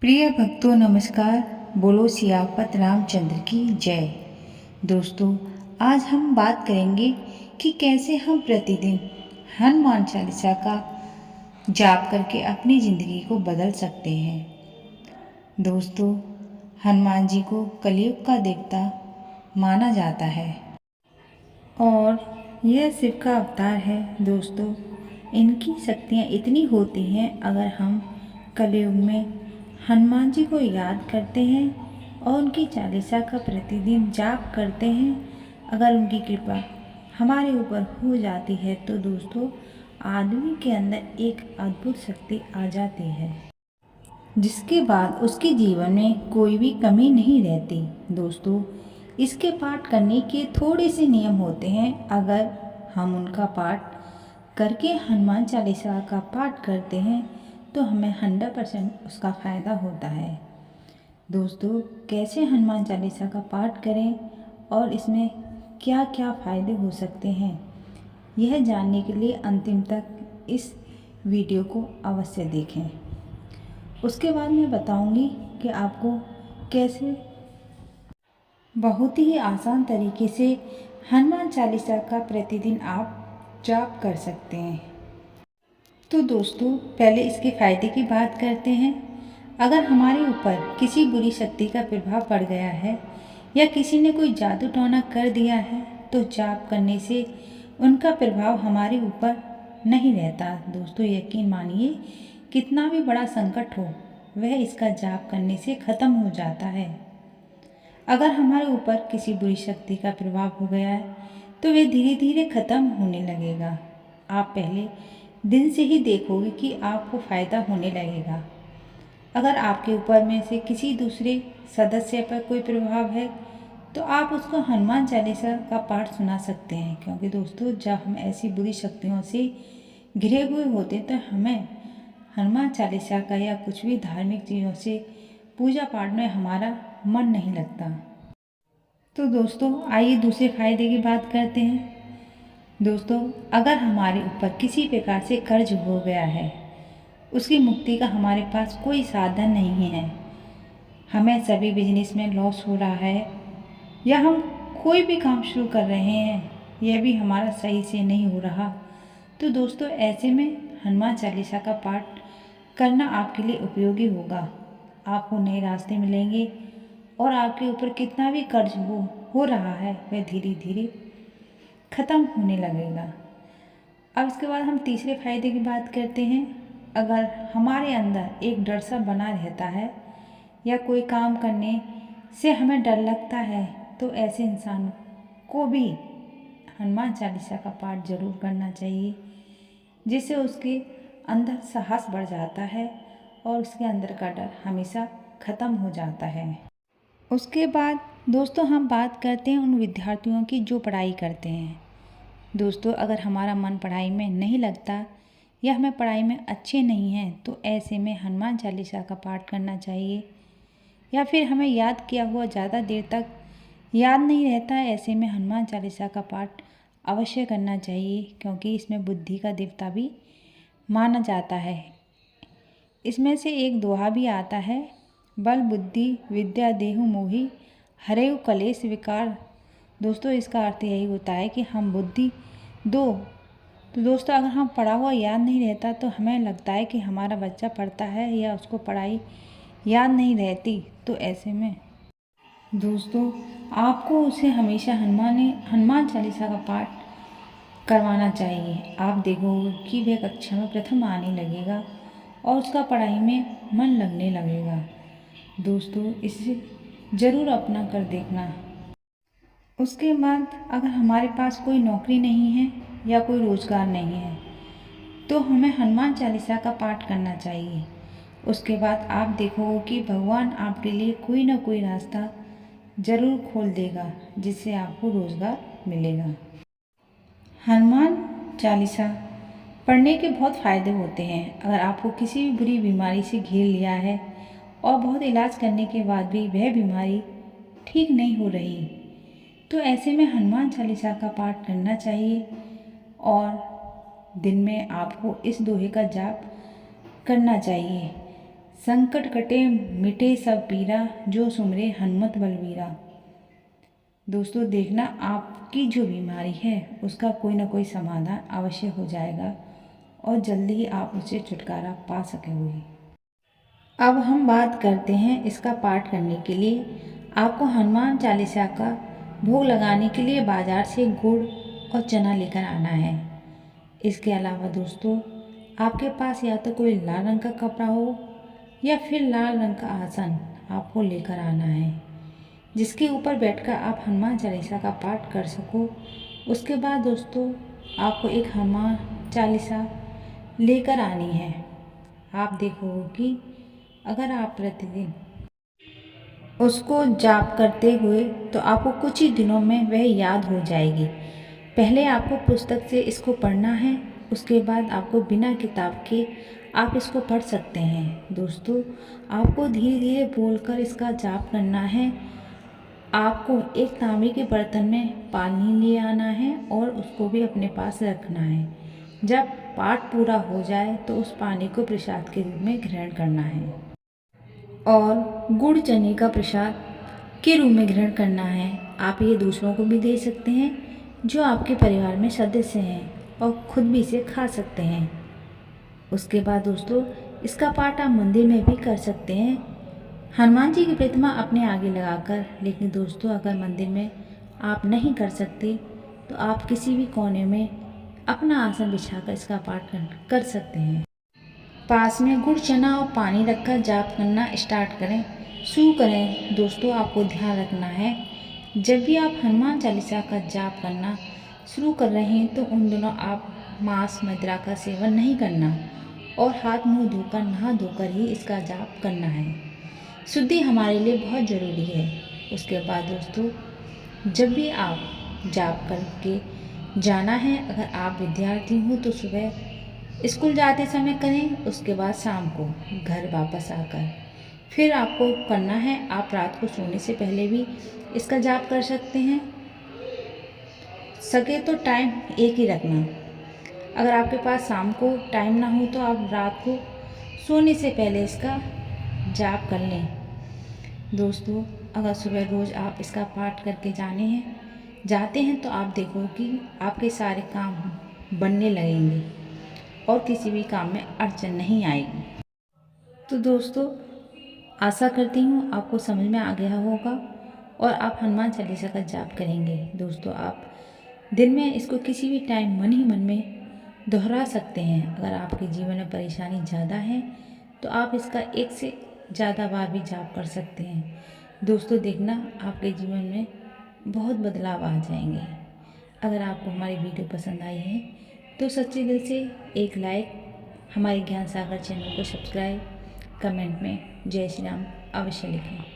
प्रिय भक्तों नमस्कार। बोलो सियापत रामचंद्र की जय। दोस्तों आज हम बात करेंगे कि कैसे हम प्रतिदिन हनुमान चालीसा का जाप करके अपनी ज़िंदगी को बदल सकते हैं। दोस्तों हनुमान जी को कलयुग का देवता माना जाता है और यह शिव का अवतार है। दोस्तों इनकी शक्तियाँ इतनी होती हैं, अगर हम कलयुग में हनुमान जी को याद करते हैं और उनकी चालीसा का प्रतिदिन जाप करते हैं, अगर उनकी कृपा हमारे ऊपर हो जाती है तो दोस्तों आदमी के अंदर एक अद्भुत शक्ति आ जाती है, जिसके बाद उसके जीवन में कोई भी कमी नहीं रहती। दोस्तों इसके पाठ करने के थोड़े से नियम होते हैं। अगर हम उनका पाठ करके हनुमान चालीसा का पाठ करते हैं तो हमें 100% उसका फ़ायदा होता है। दोस्तों कैसे हनुमान चालीसा का पाठ करें और इसमें क्या क्या फ़ायदे हो सकते हैं, यह जानने के लिए अंतिम तक इस वीडियो को अवश्य देखें। उसके बाद मैं बताऊंगी कि आपको कैसे बहुत ही आसान तरीके से हनुमान चालीसा का प्रतिदिन आप जाप कर सकते हैं। तो दोस्तों पहले इसके फ़ायदे की बात करते हैं। अगर हमारे ऊपर किसी बुरी शक्ति का प्रभाव पड़ गया है या किसी ने कोई जादू टोना कर दिया है तो जाप करने से उनका प्रभाव हमारे ऊपर नहीं रहता। दोस्तों यकीन मानिए, कितना भी बड़ा संकट हो वह इसका जाप करने से ख़त्म हो जाता है। अगर हमारे ऊपर किसी बुरी शक्ति का प्रभाव हो गया है तो वह धीरे धीरे ख़त्म होने लगेगा। आप पहले दिन से ही देखोगे कि आपको फ़ायदा होने लगेगा। अगर आपके ऊपर में से किसी दूसरे सदस्य पर कोई प्रभाव है तो आप उसको हनुमान चालीसा का पाठ सुना सकते हैं, क्योंकि दोस्तों जब हम ऐसी बुरी शक्तियों से घिरे हुए होते तो हमें हनुमान चालीसा का या कुछ भी धार्मिक चीज़ों से पूजा पाठ में हमारा मन नहीं लगता। तो दोस्तों आइए दूसरे फायदे की बात करते हैं। दोस्तों अगर हमारे ऊपर किसी प्रकार से कर्ज हो गया है, उसकी मुक्ति का हमारे पास कोई साधन नहीं है, हमें सभी बिजनेस में लॉस हो रहा है या हम कोई भी काम शुरू कर रहे हैं यह भी हमारा सही से नहीं हो रहा, तो दोस्तों ऐसे में हनुमान चालीसा का पाठ करना आपके लिए उपयोगी होगा। आपको नए रास्ते मिलेंगे और आपके ऊपर कितना भी कर्ज हो रहा है वह धीरे धीरे ख़त्म होने लगेगा। अब इसके बाद हम तीसरे फायदे की बात करते हैं। अगर हमारे अंदर एक डर सा बना रहता है या कोई काम करने से हमें डर लगता है तो ऐसे इंसान को भी हनुमान चालीसा का पाठ जरूर करना चाहिए, जिससे उसके अंदर साहस बढ़ जाता है और उसके अंदर का डर हमेशा ख़त्म हो जाता है। उसके बाद दोस्तों हम बात करते हैं उन विद्यार्थियों की जो पढ़ाई करते हैं। दोस्तों अगर हमारा मन पढ़ाई में नहीं लगता या हमें पढ़ाई में अच्छे नहीं हैं तो ऐसे में हनुमान चालीसा का पाठ करना चाहिए, या फिर हमें याद किया हुआ ज़्यादा देर तक याद नहीं रहता है, ऐसे में हनुमान चालीसा का पाठ अवश्य करना चाहिए, क्योंकि इसमें बुद्धि का देवता भी माना जाता है। इसमें से एक दोहा भी आता है, बल बुद्धि विद्या देहु मोहि हरेउ कलेश विकार। दोस्तों इसका अर्थ यही होता है कि हम बुद्धि दो। तो दोस्तों अगर हम पढ़ा हुआ याद नहीं रहता तो हमें लगता है कि हमारा बच्चा पढ़ता है या उसको पढ़ाई याद नहीं रहती, तो ऐसे में दोस्तों आपको उसे हमेशा हनुमान चालीसा का पाठ करवाना चाहिए। आप देखोगे कि वह कक्षा में प्रथम आने लगेगा और उसका पढ़ाई में मन लगने लगेगा। दोस्तों इसे ज़रूर अपना कर देखना। उसके बाद अगर हमारे पास कोई नौकरी नहीं है या कोई रोज़गार नहीं है तो हमें हनुमान चालीसा का पाठ करना चाहिए। उसके बाद आप देखोगे कि भगवान आपके लिए कोई ना कोई रास्ता ज़रूर खोल देगा, जिससे आपको रोज़गार मिलेगा। हनुमान चालीसा पढ़ने के बहुत फ़ायदे होते हैं। अगर आपको किसी भी बुरी बीमारी से घेर लिया है और बहुत इलाज करने के बाद भी वह बीमारी ठीक नहीं हो रही, तो ऐसे में हनुमान चालीसा का पाठ करना चाहिए और दिन में आपको इस दोहे का जाप करना चाहिए। संकट कटे मिटे सब पीरा, जो सुमरे हनुमत बलवीरा। दोस्तों देखना, आपकी जो बीमारी है उसका कोई ना कोई समाधान अवश्य हो जाएगा और जल्दी ही आप उससे छुटकारा पा सकेंगे। अब हम बात करते हैं इसका पाठ करने के लिए। आपको हनुमान चालीसा का भोग लगाने के लिए बाजार से गुड़ और चना लेकर आना है। इसके अलावा दोस्तों आपके पास या तो कोई लाल रंग का कपड़ा हो या फिर लाल रंग का आसन आपको लेकर आना है, जिसके ऊपर बैठकर आप हनुमान चालीसा का पाठ कर सको। उसके बाद दोस्तों आपको एक हनुमान चालीसा लेकर आनी है। आप देखोगे कि अगर आप प्रतिदिन उसको जाप करते हुए तो आपको कुछ ही दिनों में वह याद हो जाएगी। पहले आपको पुस्तक से इसको पढ़ना है, उसके बाद आपको बिना किताब के आप इसको पढ़ सकते हैं। दोस्तों आपको धीरे धीरे बोलकर इसका जाप करना है। आपको एक तांबे के बर्तन में पानी ले आना है और उसको भी अपने पास रखना है। जब पाठ पूरा हो जाए तो उस पानी को प्रसाद के रूप में ग्रहण करना है और गुड़ चने का प्रसाद के रूप में ग्रहण करना है। आप ये दूसरों को भी दे सकते हैं जो आपके परिवार में सदस्य हैं, और खुद भी इसे खा सकते हैं। उसके बाद दोस्तों इसका पाठ आप मंदिर में भी कर सकते हैं, हनुमान जी की प्रतिमा अपने आगे लगाकर। लेकिन दोस्तों अगर मंदिर में आप नहीं कर सकते तो आप किसी भी कोने में अपना आसन बिछाकर इसका पाठ कर सकते हैं। पास में गुड़ चना और पानी रखकर जाप करना स्टार्ट करें, शुरू करें। दोस्तों आपको ध्यान रखना है, जब भी आप हनुमान चालीसा का जाप करना शुरू कर रहे हैं तो उन दिनों आप मांस मदिरा का सेवन नहीं करना और हाथ मुंह धोकर नहा धोकर ही इसका जाप करना है। शुद्धि हमारे लिए बहुत ज़रूरी है। उसके बाद दोस्तों जब भी आप जाप करके जाना है, अगर आप विद्यार्थी हो तो सुबह स्कूल जाते समय करें, उसके बाद शाम को घर वापस आकर फिर आपको करना है। आप रात को सोने से पहले भी इसका जाप कर सकते हैं। सके तो टाइम एक ही रखना। अगर आपके पास शाम को टाइम ना हो तो आप रात को सोने से पहले इसका जाप कर लें। दोस्तों अगर सुबह रोज़ आप इसका पाठ करके जाते हैं तो आप देखो कि आपके सारे काम बनने लगेंगे और किसी भी काम में अड़चन नहीं आएगी। तो दोस्तों आशा करती हूँ आपको समझ में आ गया होगा और आप हनुमान चालीसा का जाप करेंगे। दोस्तों आप दिन में इसको किसी भी टाइम मन ही मन में दोहरा सकते हैं। अगर आपके जीवन में परेशानी ज़्यादा है तो आप इसका एक से ज़्यादा बार भी जाप कर सकते हैं। दोस्तों देखना आपके जीवन में बहुत बदलाव आ जाएंगे। अगर आपको हमारी वीडियो पसंद आई है तो सच्चे दिल से एक लाइक, हमारे ज्ञान सागर चैनल को सब्सक्राइब, कमेंट में जय श्री राम अवश्य लिखें।